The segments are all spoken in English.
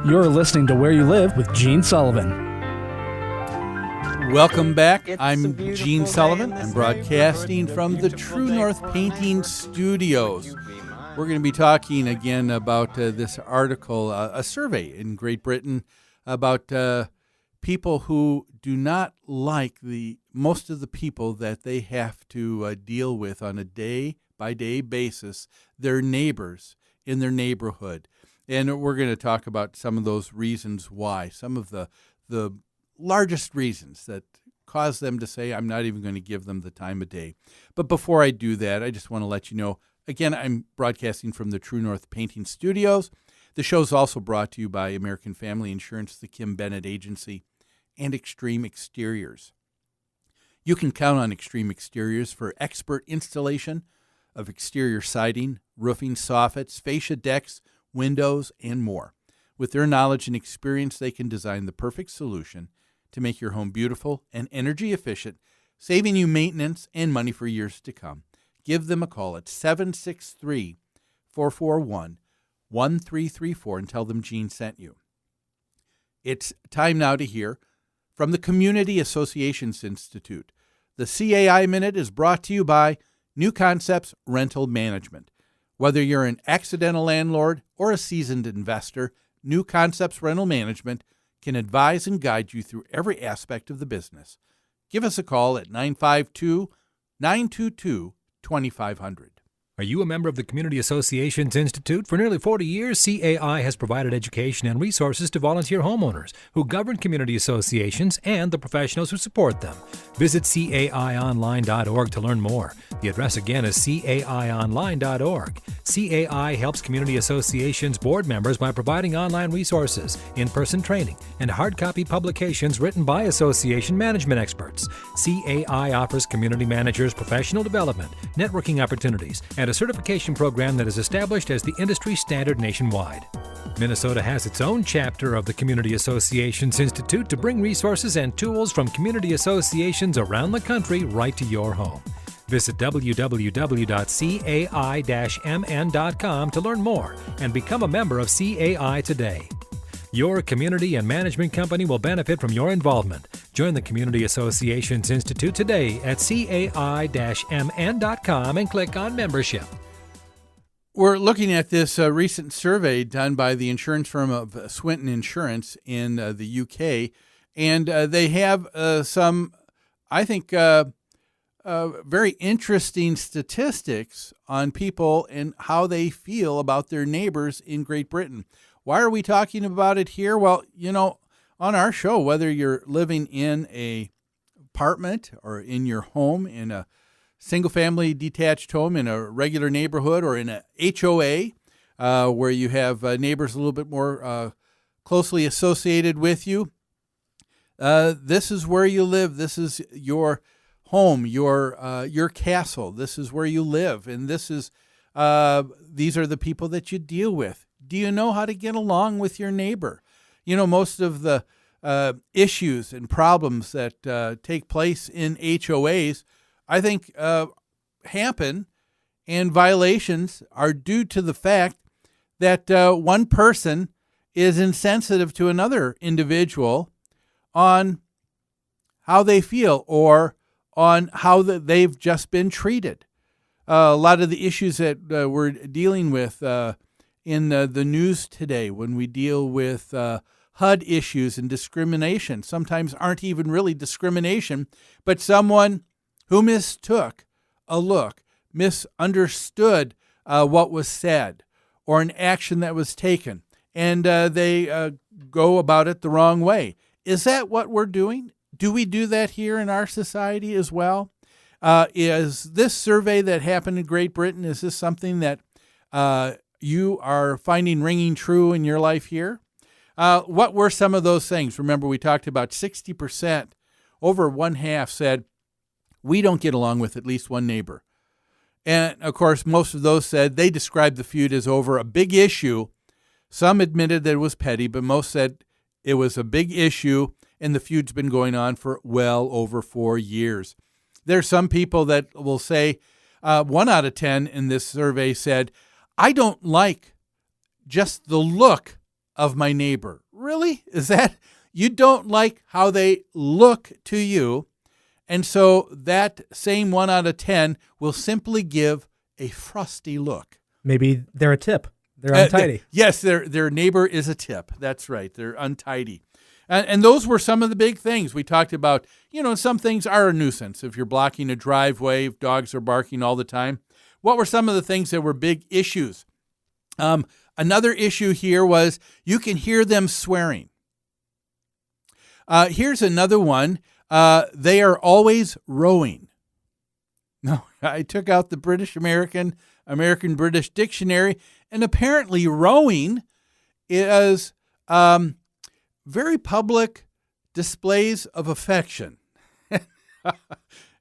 You're listening to Where You Live with Gene Sullivan. Welcome back. I'm Gene Sullivan. I'm broadcasting from the True North Painting Studios. We're going to be talking again about this article, a survey in Great Britain about people who do not like most of the people that they have to deal with on a day-by-day basis, their neighbors in their neighborhood. And we're going to talk about some of those reasons why, some of the largest reasons that cause them to say, I'm not even going to give them the time of day. But before I do that, I just want to let you know, again, I'm broadcasting from the True North Painting Studios. The show is also brought to you by American Family Insurance, the Kim Bennett Agency, and Extreme Exteriors. You can count on Extreme Exteriors for expert installation of exterior siding, roofing, soffits, fascia decks, windows, and more. With their knowledge and experience, they can design the perfect solution to make your home beautiful and energy efficient, saving you maintenance and money for years to come. Give them a call at 763-441-1334 and tell them Gene sent you. It's time now to hear from the Community Associations Institute. The CAI Minute is brought to you by New Concepts Rental Management. Whether you're an accidental landlord or a seasoned investor, New Concepts Rental Management can advise and guide you through every aspect of the business. Give us a call at 952-922-2500. Are you a member of the Community Associations Institute? For nearly 40 years, CAI has provided education and resources to volunteer homeowners who govern community associations and the professionals who support them. Visit caionline.org to learn more. The address again is caionline.org. CAI helps community associations board members by providing online resources, in-person training, and hard copy publications written by association management experts. CAI offers community managers professional development, networking opportunities, and a certification program that is established as the industry standard nationwide. Minnesota has its own chapter of the Community Associations Institute to bring resources and tools from community associations around the country right to your home. Visit www.cai-mn.com to learn more and become a member of CAI today. Your community and management company will benefit from your involvement. Join the Community Associations Institute today at cai-mn.com and click on membership. We're looking at this recent survey done by the insurance firm of Swinton Insurance in the UK, and they have some, I think, very interesting statistics on people and how they feel about their neighbors in Great Britain. Why are we talking about it here? Well, you know, on our show, whether you're living in a apartment or in your home, in a single-family detached home, in a regular neighborhood, or in a HOA, where you have neighbors a little bit more closely associated with you, this is where you live. This is your home, your castle. This is where you live, and these are the people that you deal with. Do you know how to get along with your neighbor? You know, most of the issues and problems that take place in HOAs, I think, happen, and violations are due to the fact that one person is insensitive to another individual on how they feel or on how they've just been treated. A lot of the issues that we're dealing with in the news today, when we deal with HUD issues and discrimination, sometimes aren't even really discrimination, but someone who mistook a look, misunderstood what was said, or an action that was taken, and they go about it the wrong way. Is that what we're doing? Do we do that here in our society as well? Is this survey that happened in Great Britain, is this something that you are finding ringing true in your life here? What were some of those things? Remember, we talked about 60%, over one half said, we don't get along with at least one neighbor. And, of course, most of those said they described the feud as over a big issue. Some admitted that it was petty, but most said it was a big issue, and the feud's been going on for well over 4 years. There are some people that will say, 1 out of 10 in this survey said, I don't like just the look of my neighbor. Really? Is that, you don't like how they look to you? And so that same 1 out of 10 will simply give a frosty look. Maybe they're a tip. They're untidy. Yes, their neighbor is a tip. That's right. They're untidy. And those were some of the big things we talked about. Some things are a nuisance. If you're blocking a driveway, if dogs are barking all the time. What were some of the things that were big issues? Another issue here was you can hear them swearing. Here's another one. They are always rowing. No, I took out the American-British dictionary, and apparently rowing is very public displays of affection.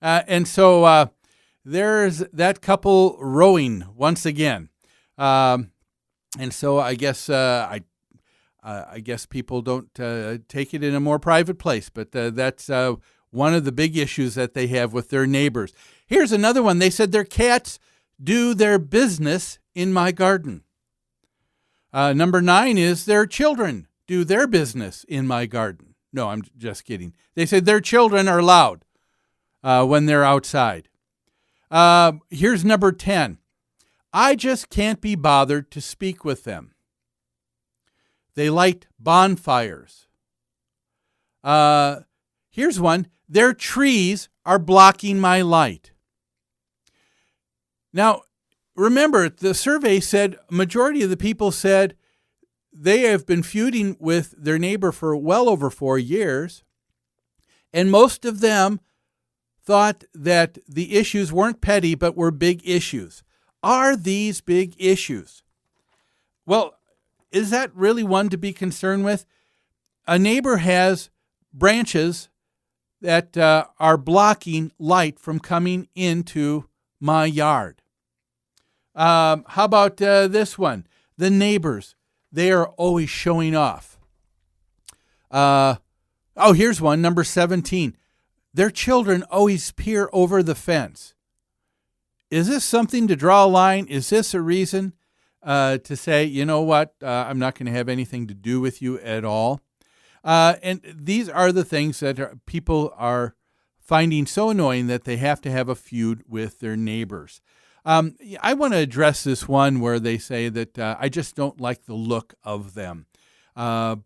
And so there's that couple rowing once again. And so I guess I guess people don't take it in a more private place, but that's one of the big issues that they have with their neighbors. Here's another one. They said their cats do their business in my garden. Number 9 is their children do their business in my garden. No, I'm just kidding. They said their children are loud when they're outside. Here's number 10. I just can't be bothered to speak with them. They light bonfires. Here's one. Their trees are blocking my light. Now, remember, the survey said, majority of the people said they have been feuding with their neighbor for well over 4 years, and most of them thought that the issues weren't petty, but were big issues. Are these big issues? Well, is that really one to be concerned with? A neighbor has branches that are blocking light from coming into my yard. How about this one? The neighbors, they are always showing off. Here's one, number 17. Their children always peer over the fence. Is this something to draw a line? Is this a reason to say, you know what, I'm not going to have anything to do with you at all? And these are the things that people are finding so annoying that they have to have a feud with their neighbors. I want to address this one where they say that I just don't like the look of them.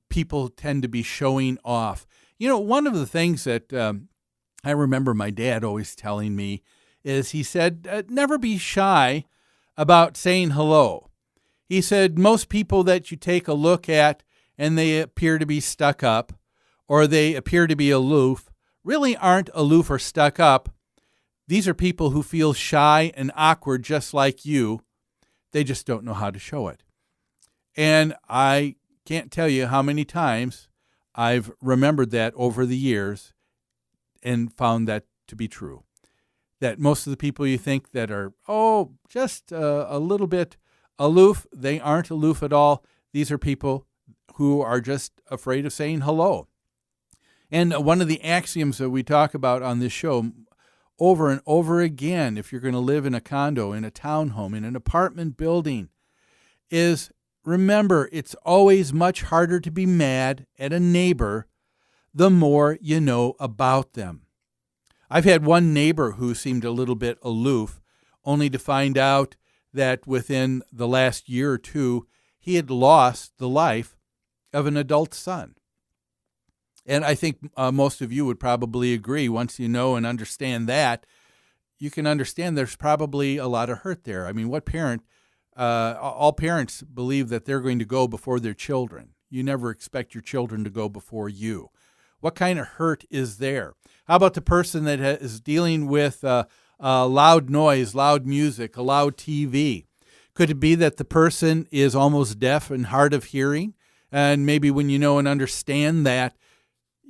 People tend to be showing off. One of the things that I remember my dad always telling me is he said, never be shy about saying hello. He said, most people that you take a look at and they appear to be stuck up or they appear to be aloof really aren't aloof or stuck up. These are people who feel shy and awkward just like you. They just don't know how to show it. And I can't tell you how many times I've remembered that over the years and found that to be true. That most of the people you think that are, just a little bit aloof, they aren't aloof at all. These are people who are just afraid of saying hello. And one of the axioms that we talk about on this show over and over again, if you're going to live in a condo, in a townhome, in an apartment building, is remember, it's always much harder to be mad at a neighbor the more you know about them. I've had one neighbor who seemed a little bit aloof, only to find out that within the last year or two, he had lost the life of an adult son. And I think most of you would probably agree. Once you know and understand that, you can understand there's probably a lot of hurt there. I mean, what parent, all parents believe that they're going to go before their children. You never expect your children to go before you. What kind of hurt is there? How about the person that is dealing with loud noise, loud music, a loud TV? Could it be that the person is almost deaf and hard of hearing? And maybe when you know and understand that,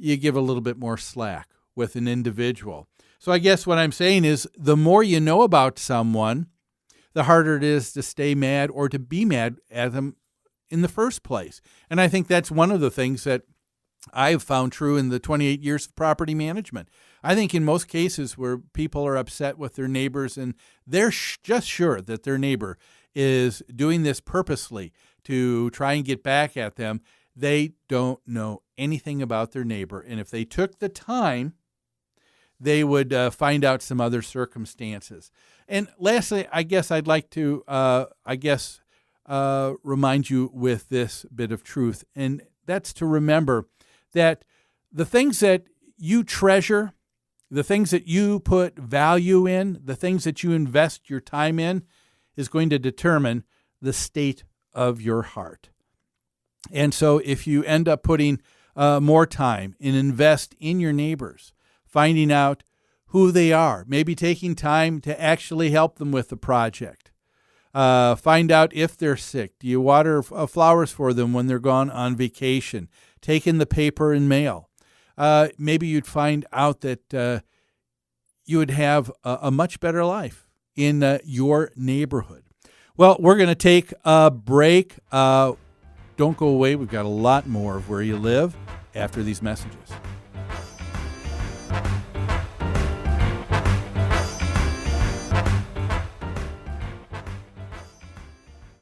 you give a little bit more slack with an individual. So I guess what I'm saying is the more you know about someone, the harder it is to stay mad or to be mad at them in the first place. And I think that's one of the things that I've found true in the 28 years of property management. I think in most cases where people are upset with their neighbors and they're just sure that their neighbor is doing this purposely to try and get back at them, they don't know anything about their neighbor. And if they took the time, they would find out some other circumstances. And lastly, I guess I'd like to, remind you with this bit of truth, and that's to remember that the things that you treasure, the things that you put value in, the things that you invest your time in, is going to determine the state of your heart. And so if you end up putting more time and invest in your neighbors, finding out who they are, maybe taking time to actually help them with the project, find out if they're sick. Do you water flowers for them when they're gone on vacation? Take in the paper and mail. Maybe you'd find out that you would have a much better life in your neighborhood. Well, we're going to take a break. Don't go away. We've got a lot more of Where You Live after these messages.